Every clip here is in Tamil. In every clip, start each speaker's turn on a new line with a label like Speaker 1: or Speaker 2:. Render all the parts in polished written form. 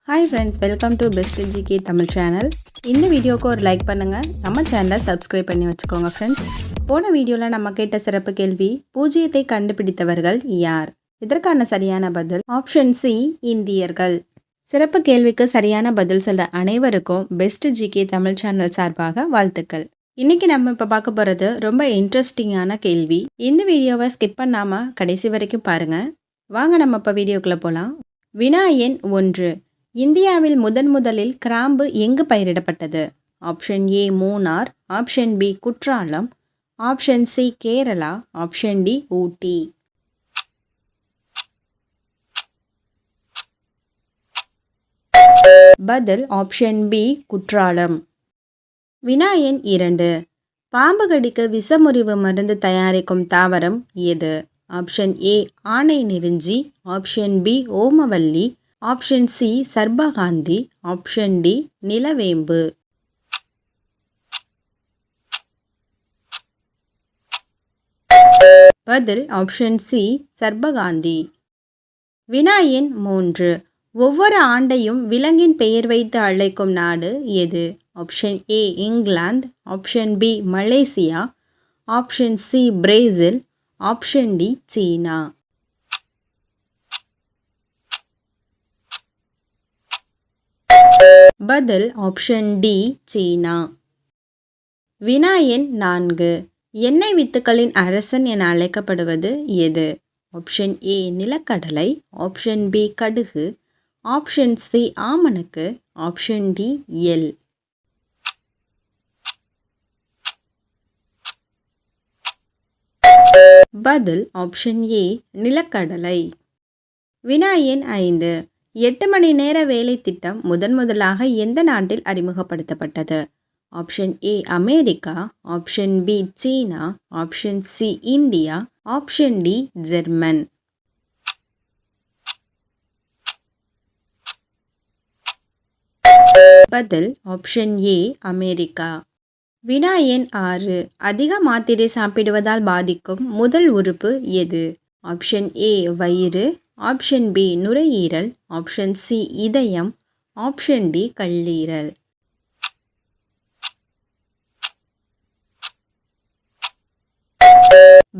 Speaker 1: Hi friends, welcome to best GK Tamil channel. இந்த வீடியோவுக்கு ஒரு லைக் பண்ணுங்கள், நம்ம சேனலை சப்ஸ்கிரைப் பண்ணி வச்சுக்கோங்க ஃப்ரெண்ட்ஸ். போன வீடியோவில் நம்ம கேட்ட சிறப்பு கேள்வி, பூஜ்ஜியத்தை கண்டுபிடித்தவர்கள் யார்? இதற்கான சரியான பதில் ஆப்ஷன் சி, இந்தியர்கள். சிறப்பு கேள்விக்கு சரியான பதில் சொல்ல அனைவருக்கும் பெஸ்ட் ஜிகே தமிழ் சேனல் சார்பாக வாழ்த்துக்கள். இன்றைக்கி நம்ம இப்போ பார்க்க போகிறது ரொம்ப இன்ட்ரெஸ்டிங்கான கேள்வி. இந்த வீடியோவை ஸ்கிப் பண்ணாமல் கடைசி வரைக்கும் பாருங்கள். வாங்க நம்ம இப்போ வீடியோக்குள்ளே போகலாம். வினா எண் 1. இந்தியாவில் முதலில் கிராம்பு எங்கு பயிரிடப்பட்டது? Option A Munnar, option B Courtallam, option C Kerala, option D Ooty. பதில் ஆப்ஷன் பி குற்றாலம். வினா எண் 2. பாம்பு கடிக்கு விஷமுறிவு மருந்து தயாரிக்கும் தாவரம் எது? ஆப்ஷன் ஏ ஆனை நெருஞ்சி, ஆப்ஷன் பி ஓமவல்லி, ஆப்ஷன் சி சர்பகாந்தி, ஆப்ஷன் டி நிலவேம்பு. பதில் ஆப்ஷன் சி சர்பகாந்தி. வினா எண் 3. ஒவ்வொரு ஆண்டையும் விலங்கின் பெயர் வைத்து அழைக்கும் நாடு எது? Option A England, option B Malaysia, option C Brazil, option D China. பதில் ஆப்ஷன் டி சீனா. வினா எண் 4. எண்ணெய் வித்துக்களின் அரசன் என அழைக்கப்படுவது எது? ஆப்ஷன் ஏ நிலக்கடலை, ஆப்ஷன் பி கடுகு, ஆப்ஷன் சி ஆமணக்கு, ஆப்ஷன் டி எள். பதில் ஆப்ஷன் ஏ நிலக்கடலை. வினா எண் 5. 8 மணி நேர வேலை திட்டம் முதலாக எந்த நாட்டில் அறிமுகப்படுத்தப்பட்டது? Option A America, option B சீனா, option C India, option D German. பதில் ஆப்ஷன் ஏ அமெரிக்கா. வினா எண் 6. அதிக மாத்திரை சாப்பிடுவதால் பாதிக்கும் முதல் உறுப்பு எது? ஆப்ஷன் ஏ வயிறு, ஆப்ஷன் பி நுரையீரல், ஆப்ஷன் சி இதயம், ஆப்ஷன் டி கல்லீரல்.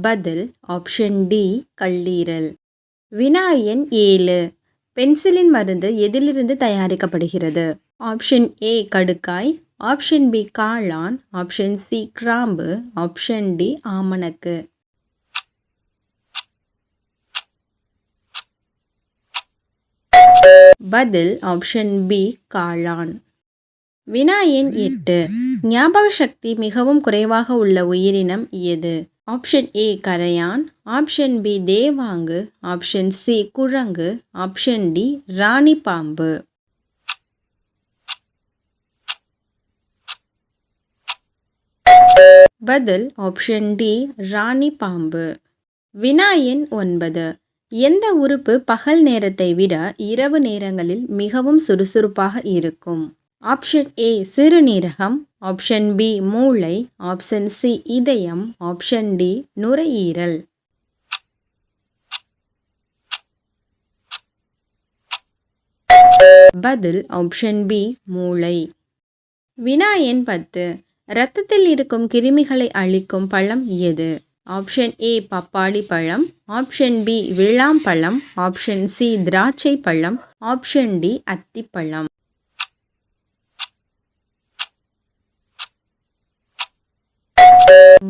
Speaker 1: பதில் ஆப்ஷன் டி கல்லீரல். வினா எண் 7. பென்சிலின் மருந்து எதிலிருந்து தயாரிக்கப்படுகிறது? ஆப்ஷன் ஏ கடுக்காய், ஆப்ஷன் பி காளான், ஆப்ஷன் சி கிராம்பு, ஆப்ஷன் டி ஆமணக்கு. பதில் ஆப்ஷன் பி காளான். வினா எண் 8. ஞாபக சக்தி மிகவும் குறைவாக உள்ள உயிரினம் எது? ஆப்ஷன் ஏ கரையான், ஆப்ஷன் பி தேவாங்கு, ஆப்ஷன் சி குரங்கு, ஆப்ஷன் டி ராணி பாம்பு. பதில் ஆப்ஷன் டி ராணி பாம்பு. வினா எண் 9. எந்த உறுப்பு பகல் நேரத்தை விட இரவு நேரங்களில் மிகவும் சுறுசுறுப்பாக இருக்கும்? ஆப்ஷன் ஏ சிறுநீரகம், ஆப்ஷன் பி மூளை, ஆப்ஷன் சி இதயம், ஆப்ஷன் டி நுரையீரல். பதில் ஆப்ஷன் பி மூளை. வினா எண் 10. இரத்தத்தில் இருக்கும் கிருமிகளை அழிக்கும் பழம் எது? ஆப்ஷன் ஏ பப்பாளி பழம், ஆப்ஷன் பி விளாம்பழம், ஆப்ஷன் சி திராட்சை பழம், ஆப்ஷன் டி அத்திப்பழம்.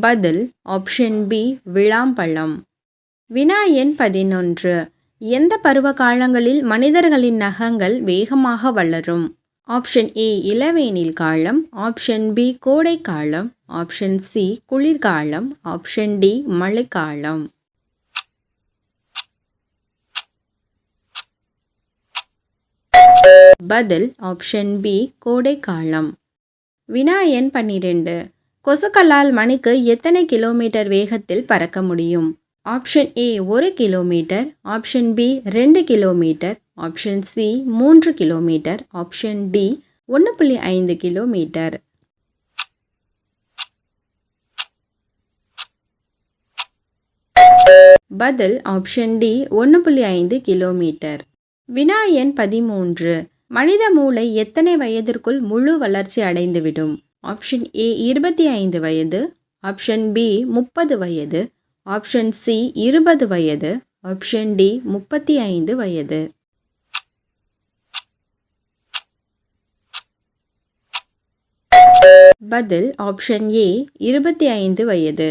Speaker 1: பதில் ஆப்ஷன் பி விளாம்பழம். வினா எண் 11. எந்த பருவ காலங்களில் மனிதர்களின் நகங்கள் வேகமாக வளரும்? ஆப்ஷன் ஏ இளவேனில் காலம், ஆப்ஷன் பி கோடை காலம், ஆப்ஷன் சி குளிர்காலம், ஆப்ஷன் டி மழைக்காலம். பதில் ஆப்ஷன் பி கோடை காலம். வினா எண் 12. கொசுக்களால் மணிக்கு எத்தனை கிலோமீட்டர் வேகத்தில் பறக்க முடியும்? Option A 1 kilometre, option B 2 kilometre, option C 3 kilometre, option D 1.5 kilometre. பதில் ஆப்ஷன் டி 1.5 கிலோமீட்டர். வினா எண் 13. மனித மூளை எத்தனை வயதிற்குள் முழு வளர்ச்சி அடைந்துவிடும்? ஆப்ஷன் ஏ 25 வயது, ஆப்ஷன் பி 30 வயது, ஆப்ஷன் சி 20 வயது, ஆப்ஷன் டி 35 வயது. பதில் ஆப்ஷன் ஏ 25 வயது.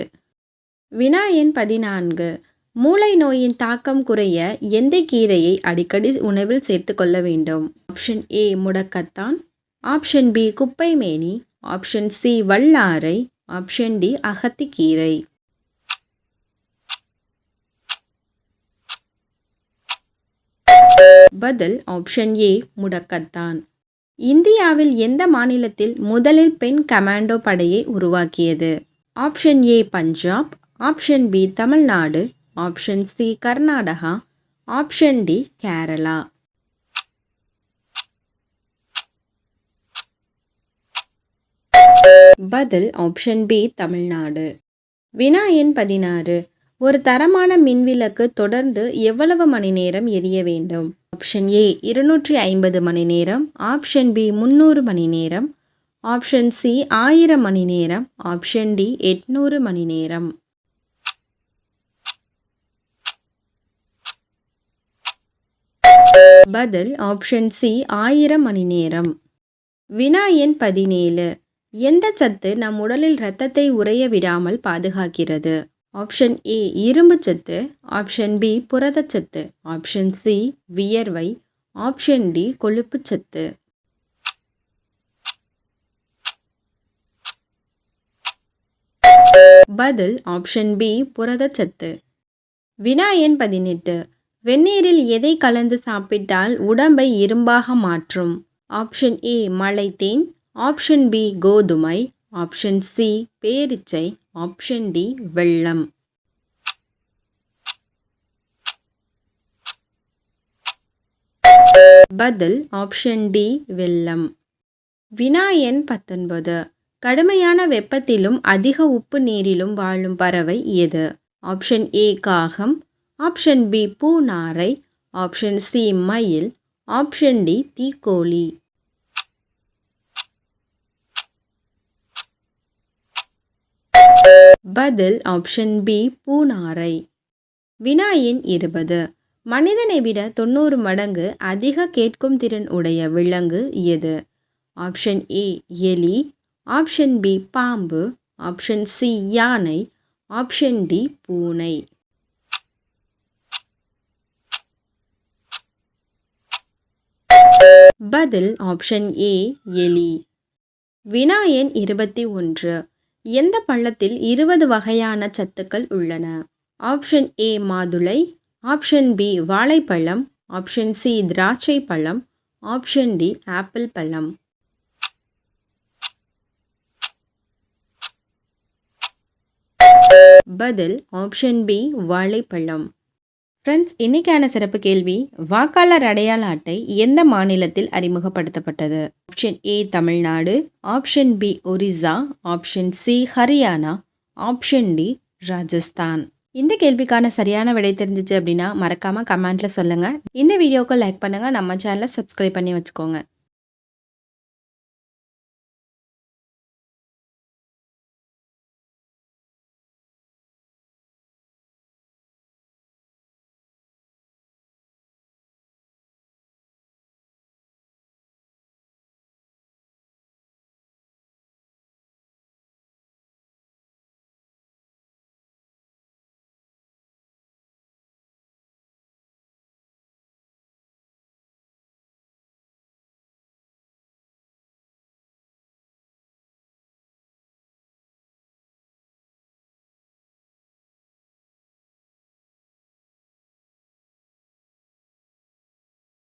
Speaker 1: வினா எண் 14. மூளை நோயின் தாக்கம் குறைய எந்த கீரையை அடிக்கடி உணவில் சேர்த்து கொள்ள வேண்டும்? ஆப்ஷன் ஏ முடக்கத்தான், ஆப்ஷன் பி குப்பைமேனி, ஆப்ஷன் சி வல்லாரை, ஆப்ஷன் டி அகத்திக்கீரை. பதில் ஆப்ஷன் ஏ முடக்கத்தான். இந்தியாவில் எந்த மாநிலத்தில் முதலில் பெண் கமாண்டோ படையை உருவாக்கியது? Option A Punjab, option B Tamil Nadu, option C Karnataka, option D Kerala. பதில் ஆப்ஷன் பி தமிழ்நாடு. வினா எண் 16. ஒரு தரமான மின்விளக்கு தொடர்ந்து எவ்வளவு மணி நேரம் எரிய வேண்டும்? ஆப்ஷன் ஏ 250 மணி நேரம், ஆப்ஷன் பி 300 மணி நேரம், ஆப்ஷன் சி 1000 மணி நேரம், ஆப்ஷன் டி 800 மணி நேரம். பதில் ஆப்ஷன் சி 1000 மணி நேரம். வினா எண் 17. எந்த சத்து நம் உடலில் இரத்தத்தை உறைய விடாமல் பாதுகாக்கிறது? ஆப்ஷன் ஏ இரும்பு சத்து, ஆப்ஷன் பி புரதச்சத்து, ஆப்ஷன் சி வியர்வை, ஆப்ஷன் டி கொழுப்பு சத்து. பதில் ஆப்ஷன் பி புரதச்சத்து. வினா எண் 18. வெந்நீரில் எதை கலந்து சாப்பிட்டால் உடம்பை இரும்பாக மாற்றும்? ஆப்ஷன் ஏ மலைத்தேன், ஆப்ஷன் பி கோதுமை, ஆப்ஷன் சி பேரிச்சை, ஆப்ஷன் டி வெல்லம். பதில் ஆப்ஷன் டி வெல்லம். வினா எண் 19. கடுமையான வெப்பத்திலும் அதிக உப்பு நீரிலும் வாழும் பறவை எது? ஆப்ஷன் ஏ காகம், ஆப்ஷன் பி பூநாரை, ஆப்ஷன் சி மயில், ஆப்ஷன் டி தீக்கோழி. பதில் ஆப்ஷன் பி பூநாரை. வினா எண் 20. மனிதனை விட 90 மடங்கு அதிக கேட்கும் திறன் உடைய விலங்கு எது? ஆப்ஷன் ஏ எலி, ஆப்ஷன் பி பாம்பு, ஆப்ஷன் சி யானை, ஆப்ஷன் டி பூனை. பதில் ஆப்ஷன் ஏ எலி. வினா எண் 21. எந்த பழத்தில் 20 வகையான சத்துக்கள் உள்ளன? ஆப்ஷன் ஏ மாதுளை, ஆப்ஷன் பி வாழைப்பழம், ஆப்ஷன் சி திராட்சை பழம், ஆப்ஷன் டி ஆப்பிள் பழம். பதில் ஆப்ஷன் பி வாழைப்பழம். ஃப்ரெண்ட்ஸ், இன்னைக்கான சிறப்பு கேள்வி, வாக்காளர் அடையாள அட்டை எந்த மாநிலத்தில் அறிமுகப்படுத்தப்பட்டது? Option A Tamil Nadu, option B Orissa, option C Haryana, option D Rajasthan. இந்த கேள்விக்கான சரியான விடை தெரிஞ்சிச்சு அப்படின்னா மறக்காமல் கமெண்ட்டில் சொல்லுங்கள். இந்த வீடியோக்கு லைக் பண்ணுங்கள், நம்ம சேனலை சப்ஸ்கிரைப் பண்ணி வச்சுக்கோங்க.